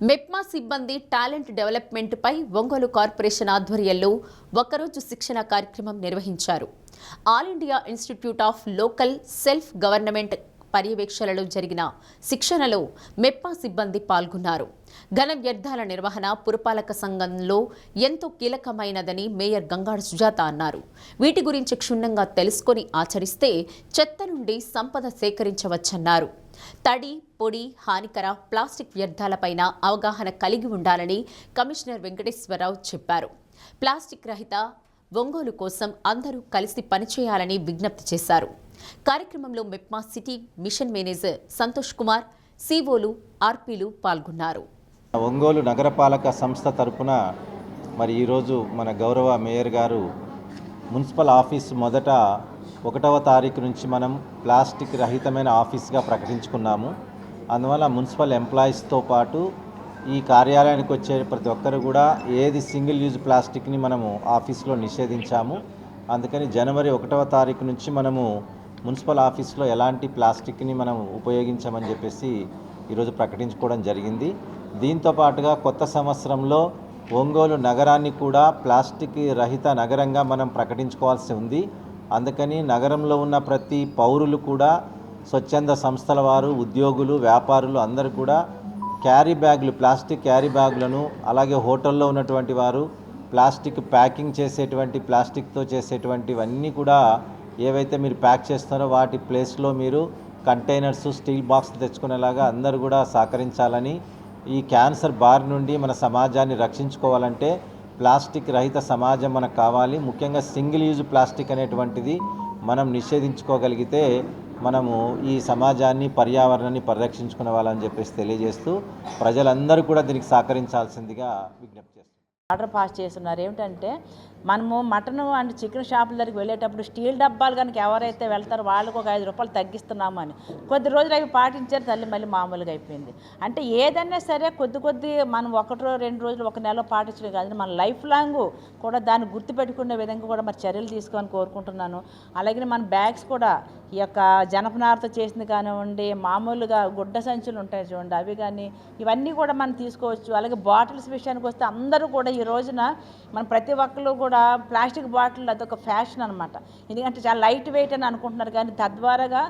మెప్మా సిబ్బంది talent development పై Ongole corporation ఆధ్వర్యంలో ఒకరోజు శిక్షణ కార్యక్రమం నిర్వహించారు. All India institute of local self government పర్యవేక్షణలో జరిగిన శిక్షణలో మెప్మా సిబ్బంది పాల్గొన్నారు. ఘన వ్యర్థాల నిర్వహణ పురపాలక సంఘంలో ఎంతో కీలకమైనదని మేయర్ గంగాడ సుజాత అన్నారు. వీటి గురించి క్షుణ్ణంగా తెలుసుకొని ఆచరిస్తే చెత్త నుండి సంపద సేకరించవచ్చన్నారు. తడి, పొడి, హానికర ప్లాస్టిక్ వ్యర్థాలపైన అవగాహన కలిగి ఉండాలని కమిషనర్ వెంకటేశ్వరరావు చెప్పారు. ప్లాస్టిక్ రహిత ఒంగోలు కోసం అందరూ కలిసి పనిచేయాలని విజ్ఞప్తి చేశారు. కార్యక్రమంలో MEPMA city mission manager Santosh Kumar, సిఓలు, ఆర్పీలు పాల్గొన్నారు. ఒంగోలు నగరపాలక సంస్థ తరపున మరి ఈరోజు మన గౌరవ మేయర్ గారు మున్సిపల్ ఆఫీస్ మొదట 1వ తారీఖు నుంచి మనం ప్లాస్టిక్ రహితమైన ఆఫీస్గా ప్రకటించుకున్నాము. అందువల్ల మున్సిపల్ ఎంప్లాయీస్తో పాటు ఈ కార్యాలయానికి వచ్చే ప్రతి ఒక్కరు కూడా ఏది సింగిల్ యూజ్ ప్లాస్టిక్ని మనము ఆఫీస్లో నిషేధించాము. అందుకని జనవరి 1వ తారీఖు నుంచి మనము మున్సిపల్ ఆఫీస్లో ఎలాంటి ప్లాస్టిక్ని మనం ఉపయోగించామని చెప్పేసి ఈరోజు ప్రకటించుకోవడం జరిగింది. దీంతో పాటుగా కొత్త సంవత్సరంలో ఒంగోలు నగరాన్ని కూడా ప్లాస్టిక్ రహిత నగరంగా మనం ప్రకటించుకోవాల్సి ఉంది. అందుకని నగరంలో ఉన్న ప్రతి పౌరులు కూడా స్వచ్ఛంద సంస్థల వారు, ఉద్యోగులు, వ్యాపారులు అందరూ కూడా క్యారీ బ్యాగులు, ప్లాస్టిక్ క్యారీ బ్యాగులను, అలాగే హోటల్లో ఉన్నటువంటి వారు ప్లాస్టిక్ ప్యాకింగ్ చేసేటువంటి ప్లాస్టిక్తో చేసేటువంటివన్నీ కూడా ఏవైతే మీరు ప్యాక్ చేస్తారో వాటి ప్లేస్లో మీరు కంటైనర్స్, స్టీల్ బాక్స్ తెచ్చుకునేలాగా అందరూ కూడా సహకరించాలని, ఈ క్యాన్సర్ బారి నుండి మన సమాజాన్ని రక్షించుకోవాలంటే ప్లాస్టిక్ రహిత సమాజం మనకు కావాలి. ముఖ్యంగా సింగిల్ యూజ్ ప్లాస్టిక్ అనేటువంటిది మనం నిషేధించుకోగలిగితే మనము ఈ సమాజాన్ని, పర్యావరణాన్ని పరిరక్షించుకునే వాళ్ళని చెప్పేసి తెలియజేస్తూ ప్రజలందరూ కూడా దీనికి సహకరించాల్సిందిగా విజ్ఞప్తి చేస్తున్నాం. ఆర్డర్ పాస్ చేస్తున్నారు. ఏమిటంటే మనము మటన్ అండ్ చికెన్ షాపుల దగ్గరికి వెళ్ళేటప్పుడు స్టీల్ డబ్బాలు కనుక ఎవరైతే వెళ్తారో వాళ్ళకు ఒక 5 రూపాయలు తగ్గిస్తున్నాము అని కొద్ది రోజులు అవి పాటించారు. తల్లి మళ్ళీ మామూలుగా అయిపోయింది. అంటే ఏదైనా సరే కొద్ది మనం 1-2 రోజులు, 1 నెలలో పాటించడం కాదు, మన లైఫ్ లాంగ్ కూడా దాన్ని గుర్తుపెట్టుకునే విధంగా కూడా మరి చర్యలు తీసుకోవాలని కోరుకుంటున్నాను. అలాగే మన బ్యాగ్స్ కూడా ఈ యొక్క జనపనారతో చేసింది కానివ్వండి, మామూలుగా గుడ్డ సంచులు ఉంటాయి చూడండి, అవి కానీ ఇవన్నీ కూడా మనం తీసుకోవచ్చు. అలాగే బాటిల్స్ విషయానికి వస్తే అందరూ కూడా ఈ రోజున మన ప్రతి ఒక్కరు కూడా ప్లాస్టిక్ బాటిల్ అదొక ఫ్యాషన్ అనమాట. ఎందుకంటే చాలా లైట్ వెయిట్ అని అనుకుంటున్నారు, కానీ తద్వారాగా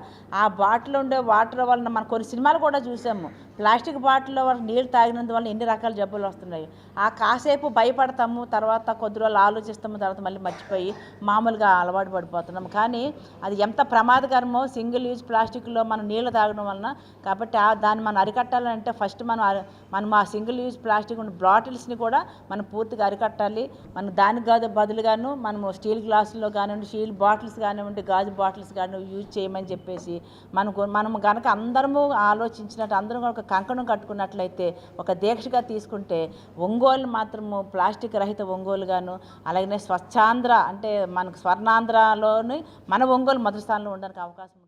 ఆ బాటిల్ ఉండే వాటర్ వలన మనం కొన్ని సినిమాలు కూడా చూసాము. ప్లాస్టిక్ బాటిల్లో వరకు నీళ్ళు తాగినందువల్ల ఎన్ని రకాల జబ్బులు వస్తున్నాయి. ఆ కాసేపు భయపడతాము, తర్వాత కొద్ది రోజులు ఆలోచిస్తాము, తర్వాత మళ్ళీ మర్చిపోయి మామూలుగా అలవాటు పడిపోతున్నాము. కానీ అది ఎంత ప్రమాదకరమో సింగిల్ యూజ్ ప్లాస్టిక్లో మనం నీళ్ళు తాగడం వలన. కాబట్టి దాన్ని మనం అరికట్టాలంటే ఫస్ట్ మనం ఆ సింగిల్ యూజ్ ప్లాస్టిక్ ఉన్న బాటిల్స్ని కూడా మనం పూర్తిగా అరికట్టాలి. మనం దానికి బదులుగాను మనము స్టీల్ గ్లాసుల్లో కానివ్వండి, స్టీల్ బాటిల్స్ కానివ్వండి, గాజు బాటిల్స్ కానివ్వండి యూజ్ చేయమని చెప్పేసి మనం కనుక అందరము ఆలోచించినట్టు అందరం ఒక కంకణం కట్టుకున్నట్లయితే, ఒక దీక్షగా తీసుకుంటే ఒంగోలు మాత్రము ప్లాస్టిక్ రహిత ఒంగోలుగాను, అలాగే స్వచ్ఛాంధ్ర అంటే మనకు స్వర్ణాంధ్రలోని మన ఒంగోలు మొదటి స్థానంలో ఉండడానికి అవకాశం.